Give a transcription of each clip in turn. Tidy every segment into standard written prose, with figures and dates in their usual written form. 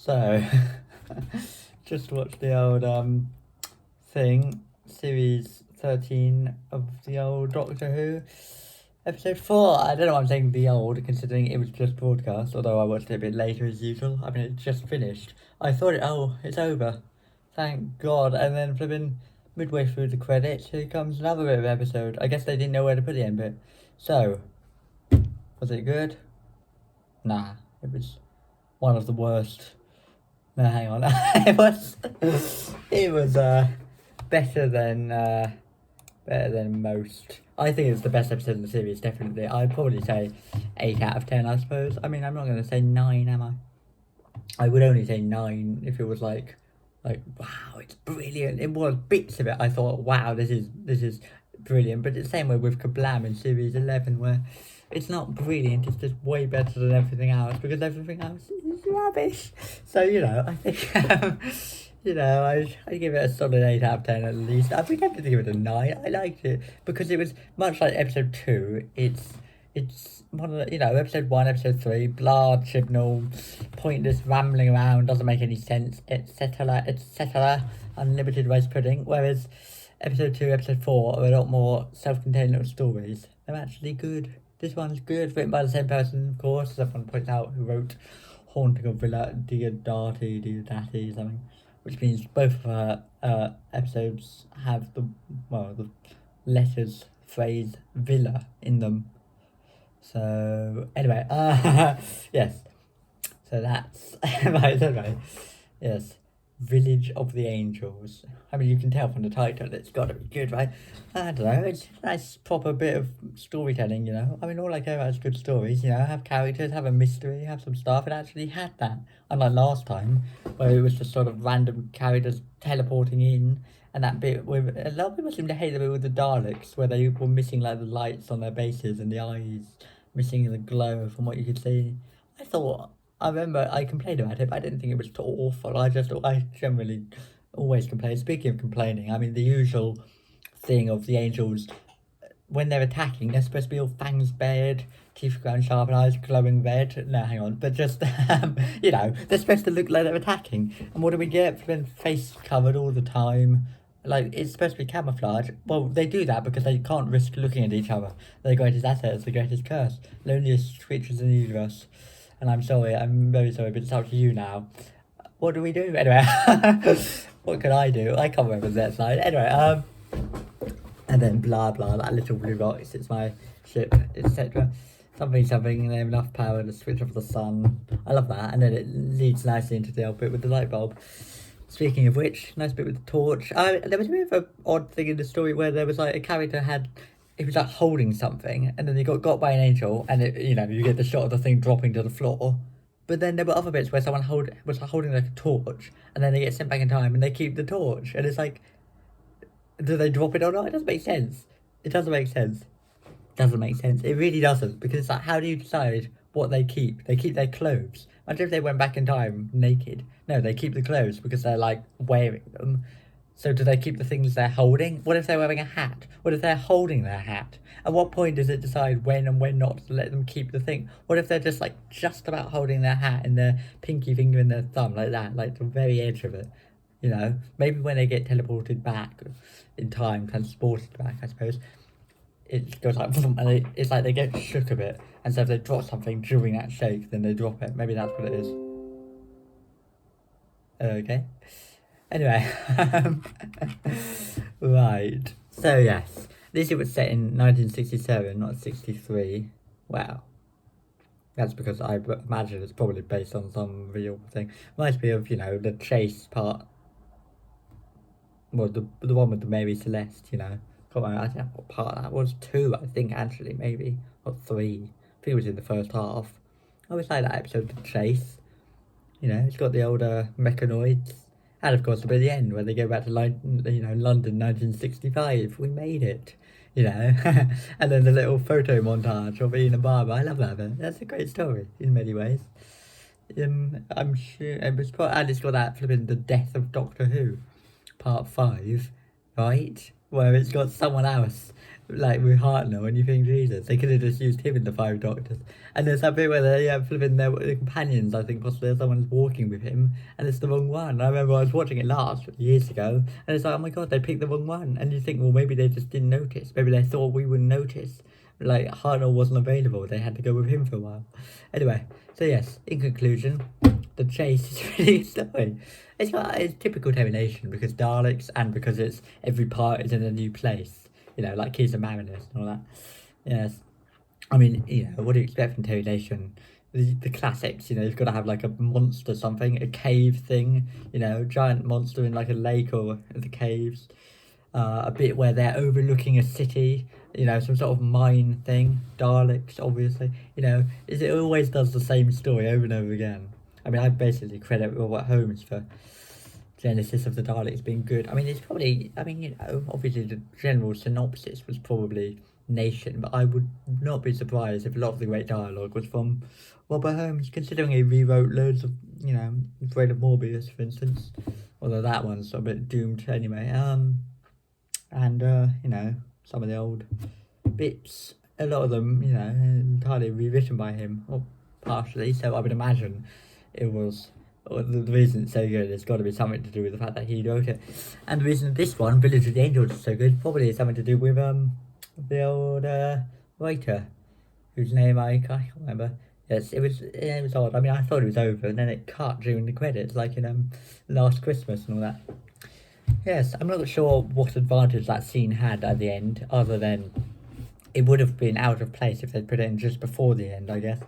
So, just watched the old series 13 of the old Doctor Who, episode 4. I don't know why I'm saying the old, considering it was just broadcast, although I watched it a bit later as usual. I mean, it just finished. I thought it's over. Thank God. And then flipping midway through the credits, here comes another bit of episode. I guess they didn't know where to put the end bit. So, was it good? Nah, it was one of the worst. No, hang on. it was better than most. I think it's the best episode of the series, definitely. I'd probably say 8 out of 10, I suppose. I mean, I'm not gonna say 9, am I? I would only say 9 if it was like wow, it's brilliant. It was bits of it. I thought, wow, this is brilliant. But it's the same way with Kablam in series 11, where it's not brilliant. It's just way better than everything else because everything else is rubbish. So I think I give it a solid 8 out of 10 at least. I'd be tempted to give it a 9. I liked it because it was much like episode 2. It's one of the, episode 1, episode 3, blah, signal, pointless rambling around, doesn't make any sense, etc., unlimited rice pudding, whereas episode 2, episode 4 are a lot more self-contained little stories. They're actually good. This one's good, written by the same person, of course, as everyone points out, who wrote Haunting of Villa Diodati, something, which means both of her episodes have the letters, phrase, villa in them. So anyway, yes. So that's right. Anyway, yes. Village of the Angels. I mean, you can tell from the title it's got to be good, right? I don't know. It's a nice proper bit of storytelling, I mean, all I care about is good stories. Have characters, have a mystery, have some stuff. It actually had that. Unlike last time, where it was just sort of random characters teleporting in. And that bit with a lot of people seem to hate the bit with the Daleks, where they were missing like the lights on their bases and the eyes missing the glow from what you could see. I remember I complained about it, but I didn't think it was too awful. I generally always complain. Speaking of complaining, I mean the usual thing of the angels when they're attacking, they're supposed to be all fangs bared, teeth ground sharp, and eyes glowing red. No, hang on, but just they're supposed to look like they're attacking. And what do we get? Then face covered all the time. Like, it's supposed to be camouflage. Well, they do that because they can't risk looking at each other. Their greatest asset is the greatest curse. Loneliest creatures in the universe. And I'm very sorry, but it's up to you now. What do we do? Anyway, what can I do? I can't remember that slide. Anyway, and then blah blah, that little blue box, it's my ship, etc. Something, they have enough power to switch off the sun. I love that. And then it leads nicely into the old bit with the light bulb. Speaking of which, nice bit with the torch. There was a bit of an odd thing in the story where there was like a character he was like holding something, and then he got by an angel, and you get the shot of the thing dropping to the floor. But then there were other bits where someone was holding like a torch, and then they get sent back in time, and they keep the torch, and it's like, do they drop it or not? It doesn't make sense. It doesn't make sense. Doesn't make sense. It really doesn't, because it's like, how do you decide what they keep? They keep their clothes. Imagine if they went back in time naked. No, they keep the clothes because they're like wearing them. So do they keep the things they're holding? What if they're wearing a hat? What if they're holding their hat? At what point does it decide when and when not to let them keep the thing? What if they're just about holding their hat and their pinky finger and their thumb like that, like the very edge of it? Maybe when they get teleported back in time, transported back, I suppose, it goes like, and it's like they get shook a bit, and so if they drop something during that shake, then they drop it. Maybe that's what it is. Okay. Anyway, right. So yes, this year was set in 1967, not 63. Wow. That's because I imagine it's probably based on some real thing. Reminds me of, the chase part. Well, the one with the Mary Celeste, Can't remember, I don't know what part that was. 2, I think, actually, maybe. Or 3. I think it was in the first half. I always like that episode, The Chase. It's got the older mechanoids. And of course, by the end, where they go back to London 1965. We made it. And then the little photo montage of Ian and Barbara. I love that bit. That's a great story in many ways. I'm sure it was and it's got that flipping The Death of Doctor Who, part 5, right? where it's got someone else like with Hartnell, and you think, Jesus, they could have just used him in the Five Doctors. And there's that bit where they flipping their companions, I think possibly someone's walking with him, and it's the wrong one. I remember I was watching it last years ago, and it's like, oh my god, they picked the wrong one. And you think, well, maybe they just didn't notice. Maybe they thought we wouldn't notice. Like, Hartnell wasn't available, they had to go with him for a while. Anyway, so yes, in conclusion, the chase is really good story. It's typical Termination because Daleks and because it's every part is in a new place. You know, like Keys of Mariners and all that. Yes. I mean, you know, what do you expect from Termination? The classics, you know, you've got to have like a monster something, a cave thing, you know, giant monster in like a lake or the caves. A bit where they're overlooking a city, you know, some sort of mine thing. Daleks, obviously. You know, it always does the same story over and over again. I mean, I basically credit Robert Holmes for Genesis of the Daleks being good. I mean, it's probably, I mean, you know, obviously the general synopsis was probably Nation, but I would not be surprised if a lot of the great dialogue was from Robert Holmes, considering he rewrote loads of, you know, Fred of Morbius, for instance, although that one's a bit doomed anyway. And, you know, some of the old bits, a lot of them, you know, entirely rewritten by him, or partially, so I would imagine it was. The reason it's so good has got to be something to do with the fact that he wrote it. And the reason this one, Village of the Angels, is so good, probably has something to do with the old writer, whose name I can't remember. Yes, it was odd. I mean, I thought it was over, and then it cut during the credits, like in Last Christmas and all that. Yes, I'm not sure what advantage that scene had at the end, other than it would have been out of place if they'd put it in just before the end, I guess.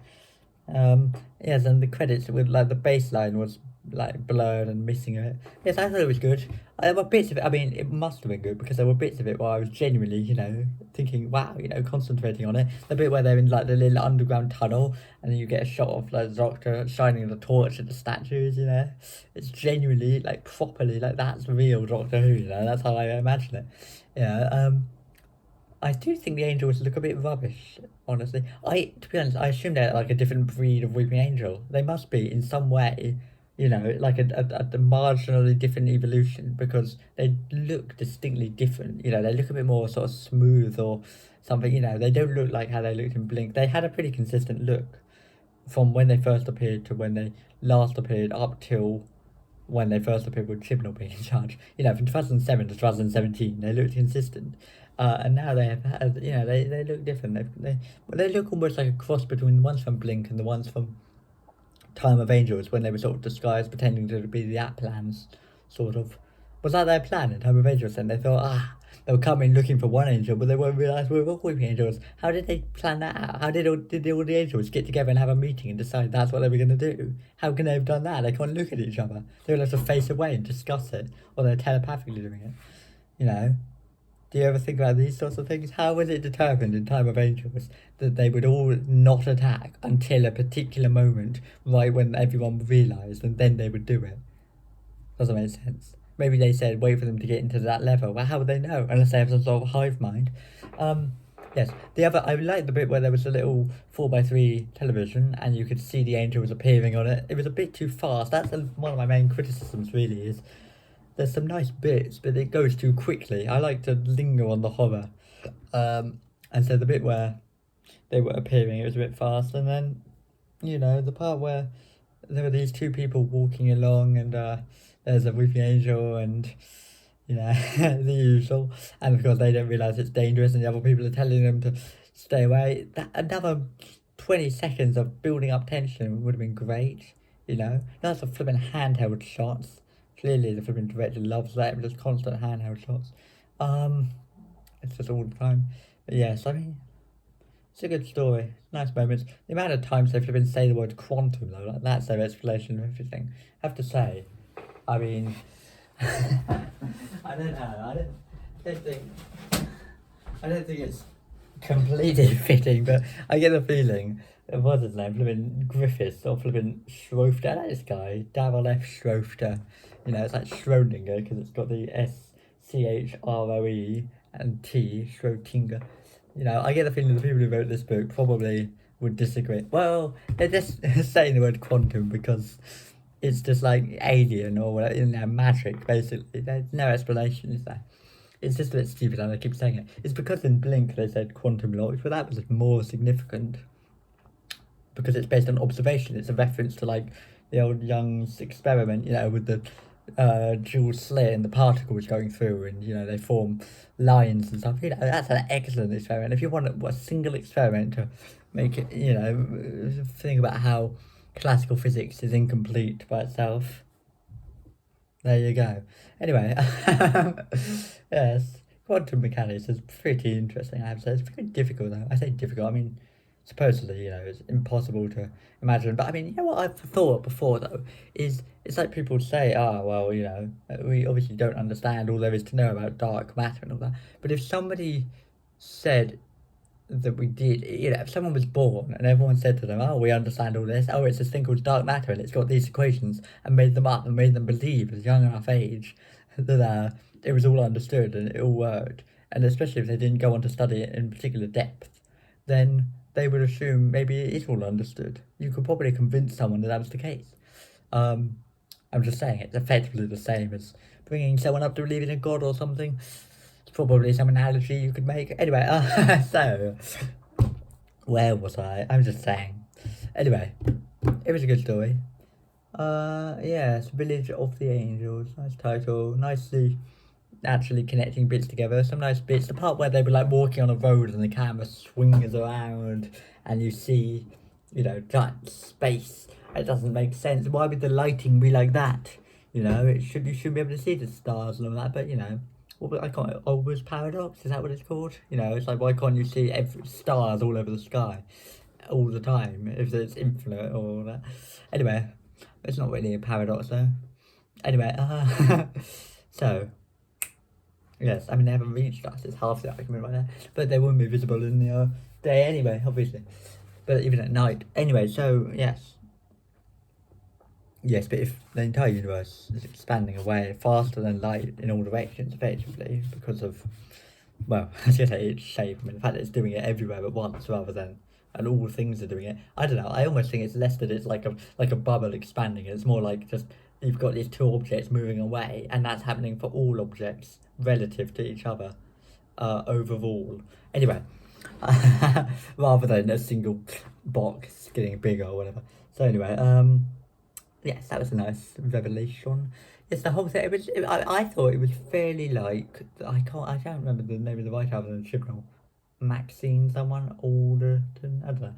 Yes, and the credits with like the bass line was like blurred and missing a bit. Yes, I thought it was good. There were bits of it. I mean, it must have been good because there were bits of it where I was genuinely, you know, thinking, wow, you know, concentrating on it. The bit where they're in like the little underground tunnel, and then you get a shot of like the Doctor shining the torch at the statues. You know, it's genuinely like properly like that's real Doctor Who. You know, that's how I imagine it. Yeah. I do think the angels look a bit rubbish, honestly. To be honest, I assume they're like a different breed of weeping angel. They must be in some way, you know, like a marginally different evolution because they look distinctly different. You know, they look a bit more sort of smooth or something. You know, they don't look like how they looked in Blink. They had a pretty consistent look from when they first appeared to when they last appeared up till when they first appeared with Chibnall being in charge. You know, from 2007 to 2017, they looked consistent. And now they have had, you know, they look different. They look almost like a cross between the ones from Blink and the ones from Time of Angels when they were sort of disguised, pretending to be the Atlans, sort of. Was that their plan in Time of Angels? And they thought, they'll come in looking for one angel, but they won't realise we're all weeping angels. How did they plan that out? How did all the angels get together and have a meeting and decide that's what they were going to do? How can they have done that? They can't look at each other. They'll have to face away and discuss it, or they're telepathically doing it. You know? Do you ever think about these sorts of things? How was it determined in Time of Angels that they would all not attack until a particular moment, right when everyone realised, and then they would do it? Doesn't make sense. Maybe they said wait for them to get into that level. Well, how would they know? Unless they have some sort of hive mind. Yes. I like the bit where there was a little 4x3 television and you could see the angels appearing on it. It was a bit too fast. That's one of my main criticisms, really, is there's some nice bits, but it goes too quickly. I like to linger on the horror. And so the bit where they were appearing, it was a bit fast. And then, you know, the part where there were these two people walking along and there's a weeping angel and, you know, the usual. And of course they don't realise it's dangerous and the other people are telling them to stay away. Another 20 seconds of building up tension would have been great, you know. That's a flipping handheld shots. Clearly the flipping director loves that, just constant handheld shots. It's just all the time. But yes, I mean, it's a good story. Nice moments. The amount of times they flipping say the word quantum though, like that's their explanation of everything. I have to say, I mean, I don't know. I don't think it's completely fitting, but I get the feeling. What's his name? Flipping Griffiths or flipping Schroeder. I like this guy, Darrell F. Schroeder. You know, it's like Schrodinger because it's got the SCHROE and T, Schrodinger. You know, I get the feeling the people who wrote this book probably would disagree. Well, they're just saying the word quantum because it's just like alien or, you know, magic, basically. There's no explanation, is there? it's just a bit stupid and I keep saying it. It's because in Blink they said quantum locked, but that was more significant because it's based on observation. It's a reference to like the old Young's experiment, with the dual slit and the particles going through, and they form lines and stuff. That's an excellent experiment. If you want a single experiment to make it, think about how classical physics is incomplete by itself. There you go. Anyway, yes, quantum mechanics is pretty interesting. I have to say, it's pretty difficult though. I say difficult. I mean, supposedly, it's impossible to imagine. But I mean, what I've thought before though is it's like people say, well, we obviously don't understand all there is to know about dark matter and all that. But if somebody said that we did, if someone was born and everyone said to them, oh, we understand all this, it's this thing called dark matter and it's got these equations, and made them up and made them believe at a young enough age that it was all understood and it all worked, and especially if they didn't go on to study it in particular depth, then they would assume maybe it is all understood. You could probably convince someone that was the case. I'm just saying it's effectively the same as bringing someone up to believe in a god or something. Probably some analogy you could make. Anyway, so where was I? I'm just saying. Anyway, it was a good story. Yes, Village of the Angels. Nice title. Nicely actually connecting bits together. Some nice bits. The part where they were like walking on a road and the camera swings around and you see, giant space. It doesn't make sense. Why would the lighting be like that? You should be able to see the stars and all that, but I can't. Always paradox. Is that what it's called? It's like, why can't you see every stars all over the sky, all the time, if it's infinite or all that? Anyway, it's not really a paradox though. Anyway, so yes, I mean they haven't reached us. It's half the argument right there, but they wouldn't be visible in the day anyway, obviously. But even at night, anyway. So yes. Yes, but if the entire universe is expanding away faster than light in all directions, effectively, because of, well, I was going to say its shape, I mean, the fact that it's doing it everywhere at once rather than, and all things are doing it. I don't know, I almost think it's less that it's like a bubble expanding. It's more like just, you've got these two objects moving away, and that's happening for all objects relative to each other, overall. Anyway, rather than a single box getting bigger or whatever. So anyway, yes, that was a nice revelation. Yes, the whole thing. I thought it was fairly like I don't remember the name of the writer other than Chibnall. Maxine, someone Alderton. I don't know.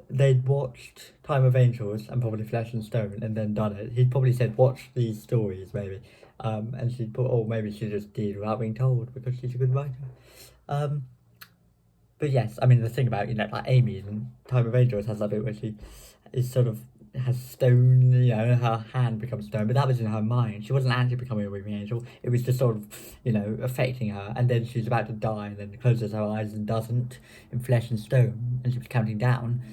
They'd watched Time of Angels and probably Flesh and Stone and then done it. He'd probably said, "Watch these stories, maybe," and she'd put, or maybe she just did without being told because she's a good writer. But yes, I mean the thing about like Amy in Time of Angels has that bit where she is sort of has stone, her hand becomes stone, but that was in her mind. She wasn't actually becoming a weeping angel. It was just sort of, affecting her, and then she's about to die, and then closes her eyes and doesn't in Flesh and Stone, and she was counting down.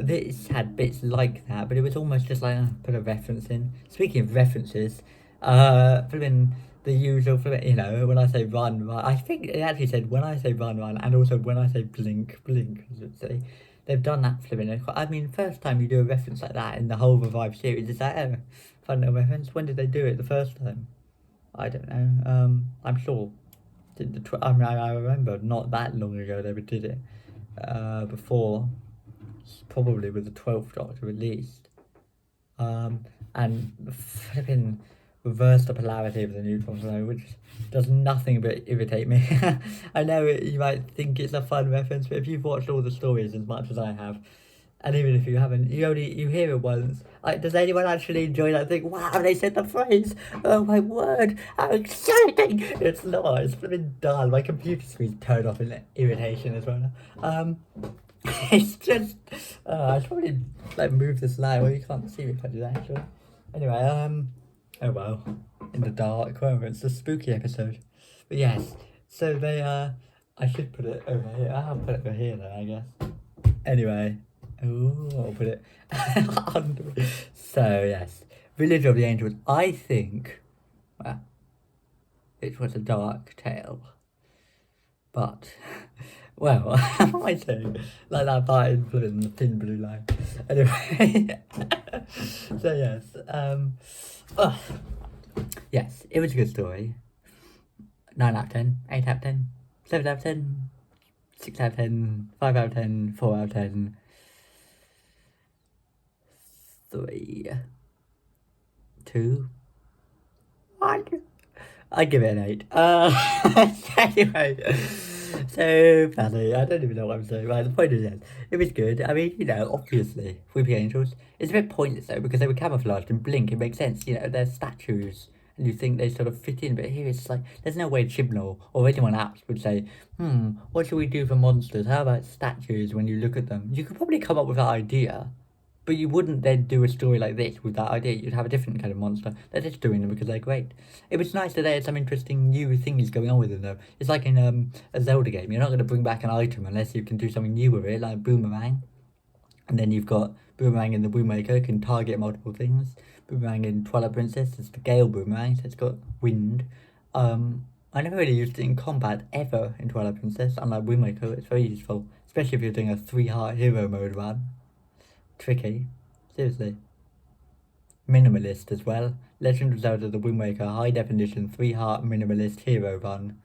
This had bits like that, but it was almost just like put a reference in. Speaking of references, flipping the usual, when I say run, I think it actually said when I say run, and also when I say blink, as it say. They've done that flipping. I mean, first time you do a reference like that in the whole Revive series, is that a fun little reference? When did they do it the first time? I don't know. I'm sure. I remember not that long ago they did it. Before, probably with the 12th Doctor at least. And flipping reverse the polarity of the neutron flow, which does nothing but irritate me. I know you might think it's a fun reference, but if you've watched all the stories as much as I have, and even if you haven't, you hear it once. Like, does anyone actually enjoy that thing? Wow, they said the phrase! Oh my word, how exciting! It's not, it's flipping dull. My computer screen's turned off in irritation as well now. It's just, I should probably move this light. Well, you can't see me if I do that actually. Anyway, oh well, in the dark, whatever, it's a spooky episode. But yes, so they, I should put it over here. I'll put it over here then, I guess. Anyway, I'll put it under. So yes, Village of the Angels, I think, well, it was a dark tale. But, well, what am I saying? Like that part in the thin blue line. Anyway, so yes, yes, it was a good story. 9 out of 10, 8 out of 10, 7 out of 10, 6 out of 10, 5 out of 10, 4 out of 10, 3, 2, 1. I give it an 8. Anyway, so funny. I don't even know what I'm saying. Right, the point is, yes, it was good. I mean, obviously, Weeping Angels. It's a bit pointless though because they were camouflaged and Blink. It makes sense. They're statues, and you think they sort of fit in. But here it's like there's no way Chibnall or anyone else would say, what should we do for monsters? How about statues? When you look at them, you could probably come up with that idea. But you wouldn't then do a story like this with that idea. You'd have a different kind of monster. They're just doing them because they're great. It was nice that they had some interesting new things going on with them, though. It's like in a Zelda game. You're not going to bring back an item unless you can do something new with it, like Boomerang. And then you've got Boomerang in the Boommaker, can target multiple things. Boomerang in Twilight Princess, it's the Gale Boomerang, so it's got wind. I never really used it in combat ever in Twilight Princess, unlike Boommaker. It's very useful, especially if you're doing a 3-heart hero mode run. Tricky. Seriously. Minimalist as well. Legend of Zelda the Wind Waker high definition 3-heart minimalist hero run.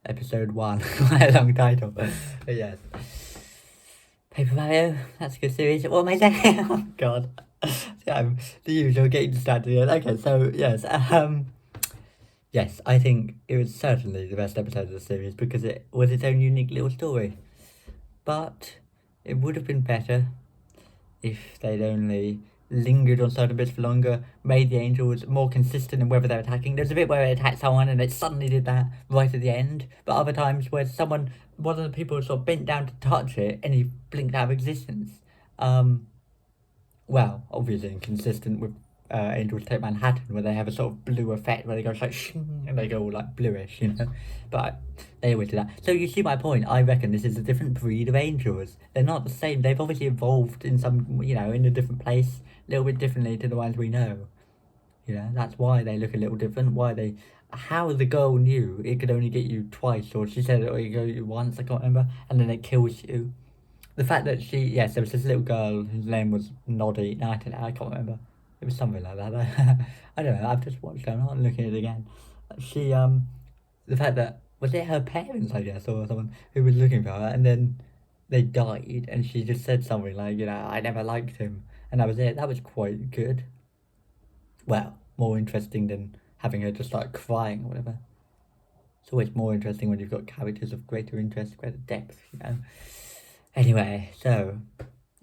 Episode 1. Quite a long title. But yes. Paper Mario, that's a good series. What am I saying? Oh god. I'm the usual getting distracted here. Okay, so yes. Yes, I think it was certainly the best episode of the series because it was its own unique little story. But it would have been better if they'd only lingered on certain bits for longer, made the angels more consistent in whether they're attacking. There's a bit where it attacked someone and it suddenly did that right at the end, but other times where one of the people sort of bent down to touch it and he blinked out of existence. Well, obviously inconsistent with Angels Take Manhattan, where they have a sort of blue effect where they go like shing and they go all like bluish, but they always do that. So you see my point. I reckon this is a different breed of angels. They're not the same. They've obviously evolved in some, in a different place, a little bit differently to the ones we know. That's why they look a little different. How the girl knew it could only get you twice, or she said it only go you once, I can't remember, and then it kills you. The fact that yes, there was this little girl whose name was Noddy. No, I can't remember. It was something like that. I don't know. I've just watched it. I'm not looking at it again. The fact that was it her parents, I guess, or someone who was looking for her, and then they died, and she just said something like, I never liked him, and that was it. That was quite good. Well, more interesting than having her just start crying or whatever. It's always more interesting when you've got characters of greater interest, greater depth, Anyway, so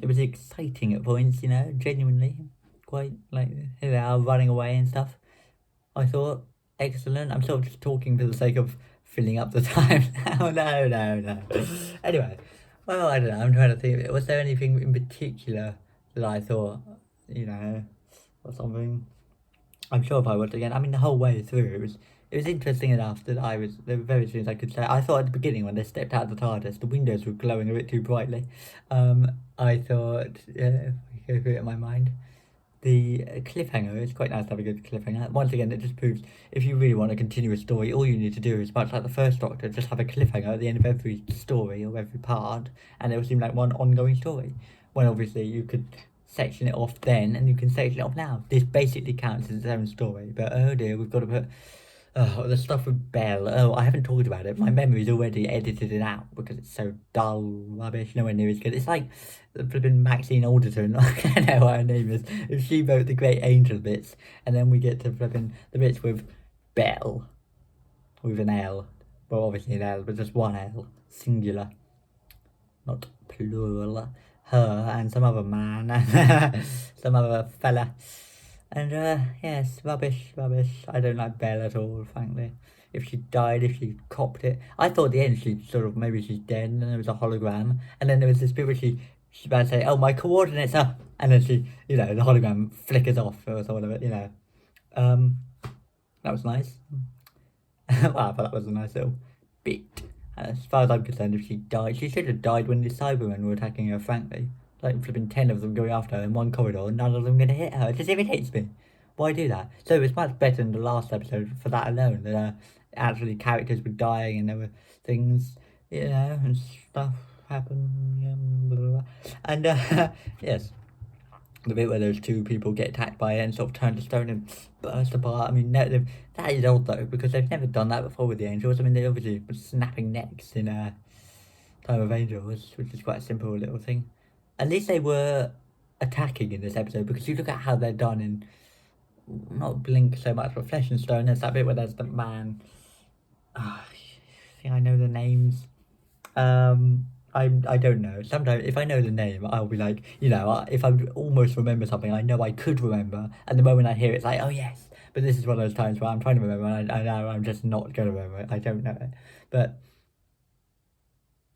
it was exciting at points, genuinely. Quite like they are running away and stuff. I thought excellent. I'm sort of just talking for the sake of filling up the time now. No. Anyway, well, I don't know. I'm trying to think. Was there anything in particular that I thought, or something? I'm sure if I watched it again, I mean, the whole way through, it was interesting enough that there were various things I could say. I thought at the beginning when they stepped out of the TARDIS, the windows were glowing a bit too brightly. I thought, if I go through it in my mind, the cliffhanger is quite nice to have a good cliffhanger. Once again, it just proves if you really want a continuous story, all you need to do is, much like the first Doctor, just have a cliffhanger at the end of every story or every part, and it will seem like one ongoing story. When obviously you could section it off then, and you can section it off now. This basically counts as its own story, but oh dear, we've got to put the stuff with Belle. Oh, I haven't talked about it. My memory's already edited it out because it's so dull, rubbish, nowhere near as good. It's like the flipping Maxine Alderton, I don't know what her name is. If she wrote the Great Angel bits, and then we get to flipping the bits with Belle, with an L. Well, obviously an L, but just one L, singular, not plural. Her and some other man, and some other fella. And yes, rubbish. I don't like Belle at all, frankly. If she died, if she copped it. I thought at the end maybe she's dead, and then there was a hologram. And then there was this bit where she's about to say, oh, my coordinates are... And then she, the hologram flickers off or something of it, That was nice. Well, I thought that was a nice little bit. As far as I'm concerned, if she died, she should have died when the Cybermen were attacking her, frankly. Like flipping 10 of them going after her in one corridor, none of them going to hit her. It just irritates me. Why do that? So it was much better than the last episode for that alone. That actually characters were dying and there were things, and stuff happened. Blah, blah, blah. And yes, The bit where those two people get attacked by it and sort of turn to stone and burst apart. I mean, no, that is old though, because they've never done that before with the Angels. I mean, they obviously were snapping necks in Time of Angels, which is quite a simple little thing. At least they were attacking in this episode, because you look at how they're done in, not Blink so much, but Flesh and Stone. There's that bit where there's the man. I think I know the names. I don't know. Sometimes if I know the name, I'll be like, if I almost remember something, I know I could remember, and the moment I hear it, it's like, oh yes. But this is one of those times where I'm trying to remember, and I know I'm just not going to remember it. I don't know it. But,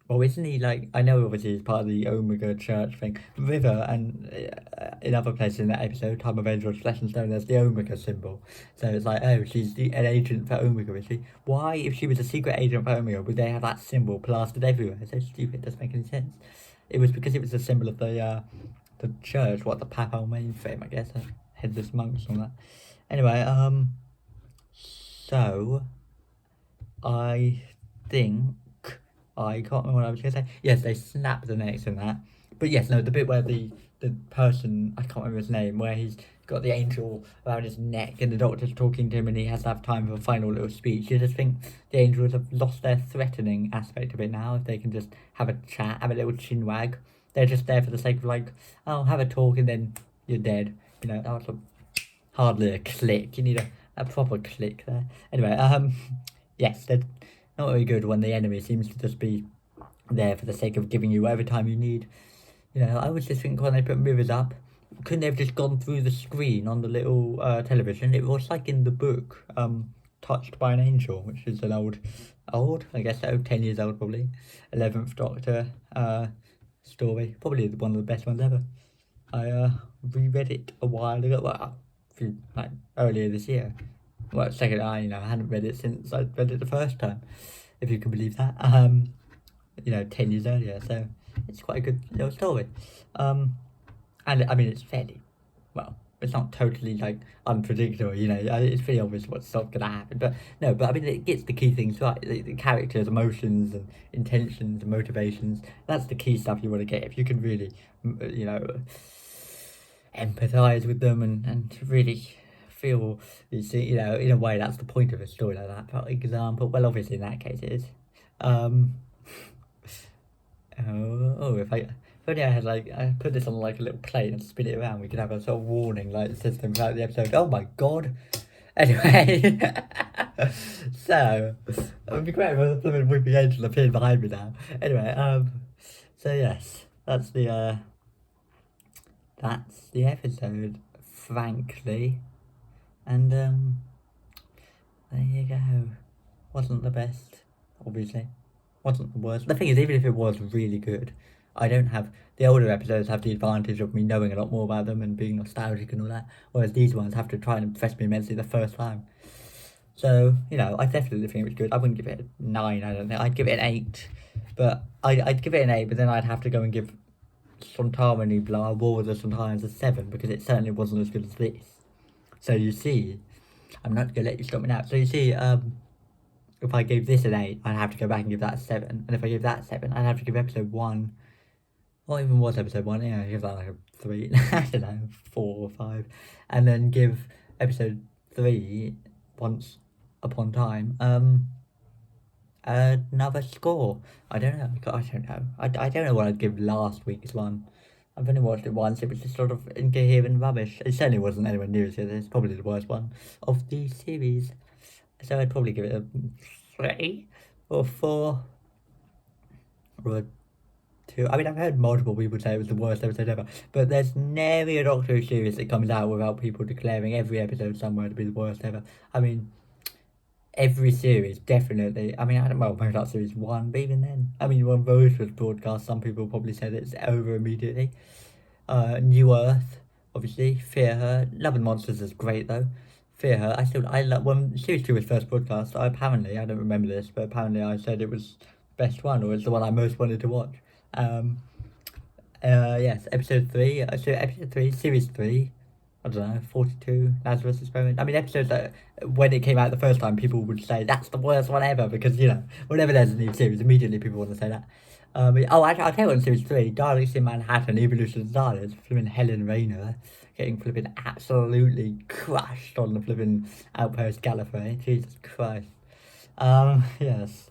well, isn't he like, I know obviously he's part of the Omega Church thing. River, and in other places in that episode, Time of Angels, Flesh and Stone, there's the Omega symbol. So it's like, oh, she's an agent for Omega, is she? Why, if she was a secret agent for Omega, would they have that symbol plastered everywhere? It's so stupid, it doesn't make any sense. It was because it was a symbol of the church, the Papal mainframe, I guess, headless monks and all that. Anyway, so, I think, I can't remember what I was going to say. Yes, they snap the necks in that. But yes, no, the bit where the person, I can't remember his name, where he's got the angel around his neck and the doctor's talking to him and he has to have time for a final little speech. You just think the angels have lost their threatening aspect of it now. If they can just have a chat, have a little chin wag. They're just there for the sake of like, oh, have a talk and then you're dead. That was hardly a click. You need a proper click there. Anyway, yes, they're not very good when the enemy seems to just be there for the sake of giving you whatever time you need. I was just thinking when they put mirrors up, couldn't they have just gone through the screen on the little television? It was like in the book, Touched by an Angel, which is an old, I guess so, 10 years old probably, 11th Doctor story, probably one of the best ones ever. I reread it a while ago, earlier this year. Well, second, I hadn't read it since I read it the first time, if you can believe that. 10 years earlier, so it's quite a good little story. And I mean, it's fairly, it's not totally like unpredictable, it's pretty obvious what's not gonna happen. But I mean, it gets the key things right. The characters, emotions, and intentions, and motivations. That's the key stuff you want to get. If you can really, empathize with them and really feel, in a way, that's the point of a story like that. For example, well, obviously in that case it is. If only I had I put this on a little plate and spin it around, we could have a sort of warning system throughout the episode. Oh my god. Anyway, so it would be great if the Weeping Angel appeared behind me now. Anyway, so yes, that's the episode, frankly. And there you go. Wasn't the best, obviously. Wasn't the worst. The thing is, even if it was really good, the older episodes have the advantage of me knowing a lot more about them and being nostalgic and all that, whereas these ones have to try and impress me immensely the first time. So, I definitely think it was good. I wouldn't give it a 9, I don't think. I'd give it an 8. But I'd give it an 8, but then I'd have to go and give Sontarmany Blah, War of the Sontarans a 7, because it certainly wasn't as good as this. So you see, I'm not going to let you stop me now. So you see, if I gave this an 8, I'd have to go back and give that a 7. And if I gave that a 7, I'd have to give episode 1, what even was episode 1? Yeah, give that a 3, I don't know, 4 or 5. And then give episode 3, Once Upon Time, another score. I don't know. I don't know what I'd give last week's one. I've only watched it once. It was just sort of incoherent rubbish. It certainly wasn't anywhere near as good. It's probably the worst one of the series. So I'd probably give it a 3 or 4 or a 2. I mean, I've heard multiple people say it was the worst episode ever, but there's never a Doctor Who series that comes out without people declaring every episode somewhere to be the worst ever. I mean, every series, definitely. I mean, maybe not series 1, but even then. I mean, when Rose was broadcast, some people probably said it's over immediately. New Earth, obviously. Fear Her. Love and Monsters is great, though. Fear Her. I love, when series 2 was first broadcast, I don't remember this, but apparently I said it was the best one, or it's the one I most wanted to watch. Yes, episode 3, series 3. I don't know, 42, Lazarus Experiment. I mean, episodes that, when it came out the first time, people would say, that's the worst one ever, because, whenever there's a new series, immediately people want to say that. Actually, I'll tell you on series 3, Daleks in Manhattan, Evolution of Daleks, flipping Helen Rayner getting flipping absolutely crushed on the flipping Outpost Gallifrey. Jesus Christ. Yes.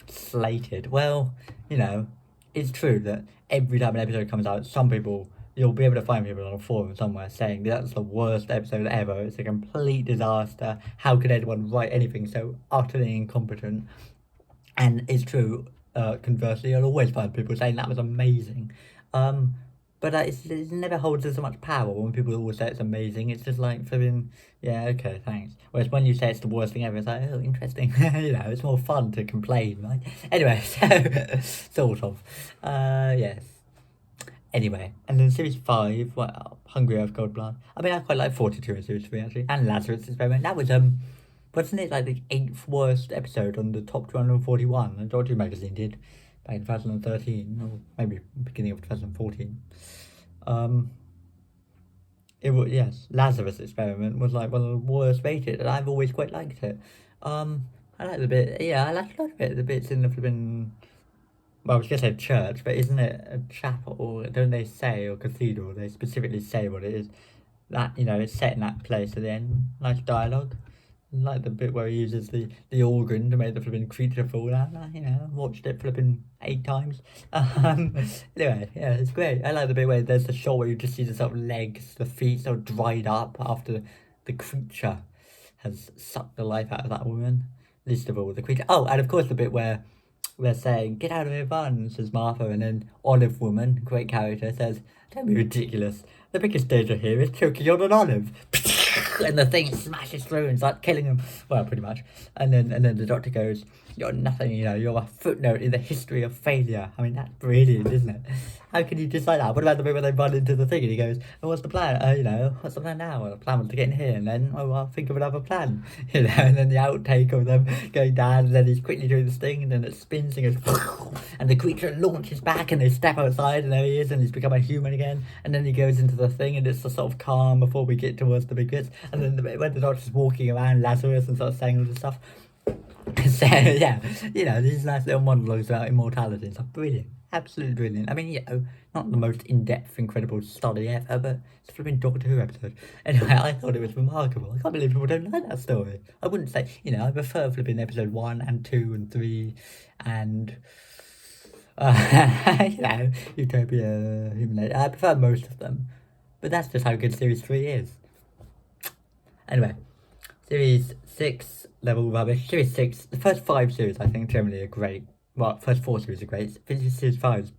Slated. Well, you know, it's true that every time an episode comes out, some people, you'll be able to find people on a forum somewhere saying that's the worst episode ever, it's a complete disaster, how could anyone write anything so utterly incompetent? And it's true, conversely, you'll always find people saying that was amazing. Um, but it never holds as much power when people always say it's amazing. It's just like, flipping, yeah, okay, thanks. Whereas when you say it's the worst thing ever, it's like, oh, interesting. You know, it's more fun to complain, right? Anyway, so, sort of. Yes. Anyway, and then series 5, well, Hungry Earth Gold Blood. I mean, I quite like 42 in series 3, actually. And Lazarus Experiment. That was, wasn't it like the 8th worst episode on the top 241 that Doctor Who magazine did back in 2013, or maybe beginning of 2014? It was, yes, Lazarus Experiment was like one of the worst rated, and I've always quite liked it. I like the bit, yeah, I like a lot of it. The bits in the flipping, well, I was gonna say church, but isn't it a chapel? Don't they say, or cathedral? They specifically say what it is. That, you know, it's set in that place at the end. Nice dialogue. Like the bit where he uses the organ to make the flipping creature fall out. You know, watched it flipping 8 times. Anyway, yeah, it's great. I like the bit where there's the shot where you just see the sort of legs, the feet sort of dried up after the creature has sucked the life out of that woman. Least of all, the creature. Oh, and of course the bit where they're saying, "Get out of here, Vaughn," says Martha, and then Olive Woman, great character, says, "Don't be ridiculous. The biggest danger here is choking on an olive." And the thing smashes through and starts killing him. Well, pretty much. And then the doctor goes, "You're nothing, you know, you're a footnote in the history of failure." I mean, that's brilliant, isn't it? How can you decide that? What about the bit where they run into the thing and he goes, "Oh, what's the plan? You know, what's the plan now?" Well, the plan was to get in here, and then, "Oh, I'll think of another plan." You know, and then the outtake of them going down, and then he's quickly doing this thing, and then it spins and goes, and the creature launches back, and they step outside, and there he is, and he's become a human again, and then he goes into the thing, and it's a sort of calm before we get towards the big bits, and then when the doctor's walking around Lazarus and sort of saying all this stuff. So, yeah, you know, these nice little monologues about immortality and stuff. Brilliant. Absolutely brilliant. I mean, you know, not the most in-depth, incredible study ever, but it's a flipping Doctor Who episode. Anyway, I thought it was remarkable. I can't believe people don't like that story. I wouldn't say, you know, I prefer flipping episode 1 and 2 and 3 and, you know, Utopia, Human. I prefer most of them. But that's just how good Series 3 is. Anyway, Series 6, level rubbish. Series 6, the first 5 series I think generally are great. Well, first 4 series are great. Series 5 is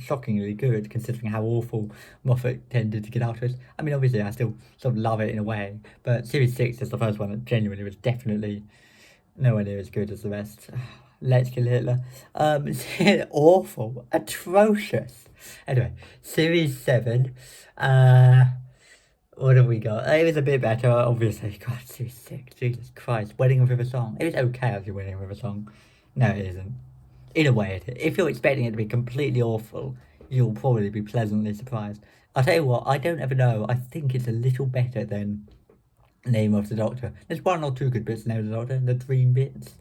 shockingly good considering how awful Moffat tended to get out of it. I mean, obviously I still sort of love it in a way, but Series 6 is the first one that genuinely was definitely nowhere near as good as the rest. Let's Kill Hitler. Awful. Atrocious. Anyway, Series 7, what have we got? It was a bit better, obviously. God, Series 6, Jesus Christ. Wedding with a Song. It was okay as your Wedding with a Song. No, it isn't. In a way, it is. If you're expecting it to be completely awful, you'll probably be pleasantly surprised. I'll tell you what, I don't ever know. I think it's a little better than Name of the Doctor. There's one or two good bits in Name of the Doctor. The dream bits.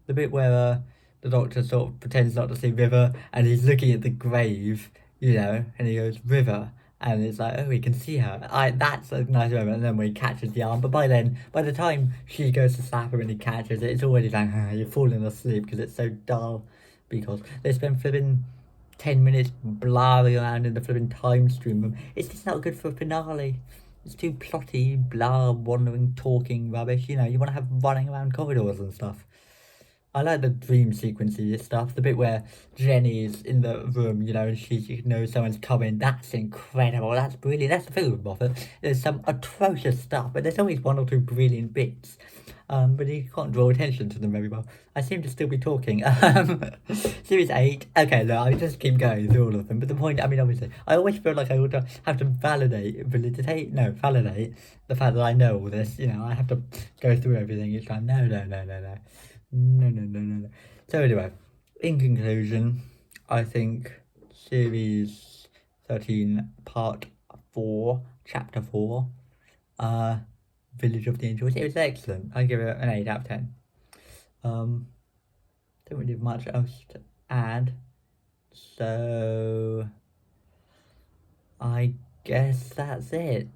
The bit where the Doctor sort of pretends not to see River and he's looking at the grave, you know, and he goes, "River." And it's like, oh, he can see her. That's a nice moment. And then when he catches the arm, but by the time she goes to slap him and he catches it, it's already like, you're falling asleep because it's so dull. Because they spend flipping 10 minutes blaring around in the flipping time stream. It's just not good for a finale. It's too plotty, blah, wandering, talking rubbish. You know, you want to have running around corridors and stuff. I like the dream sequences stuff. The bit where Jenny's in the room, you know, and she knows someone's coming. That's incredible. That's brilliant. That's the thing with Moffat. There's some atrocious stuff, but there's always one or two brilliant bits. But you can't draw attention to them very well. I seem to still be talking. Series 8. Okay, look, I just keep going through all of them. But the point, I mean, obviously, I always feel like I would have to validate the fact that I know all this. You know, I have to go through everything each time. No. No. So anyway, in conclusion, I think Series 13, Part 4, Chapter 4, Village of the Angels, it was excellent. I give it an 8 out of 10. Don't really have much else to add. So I guess that's it.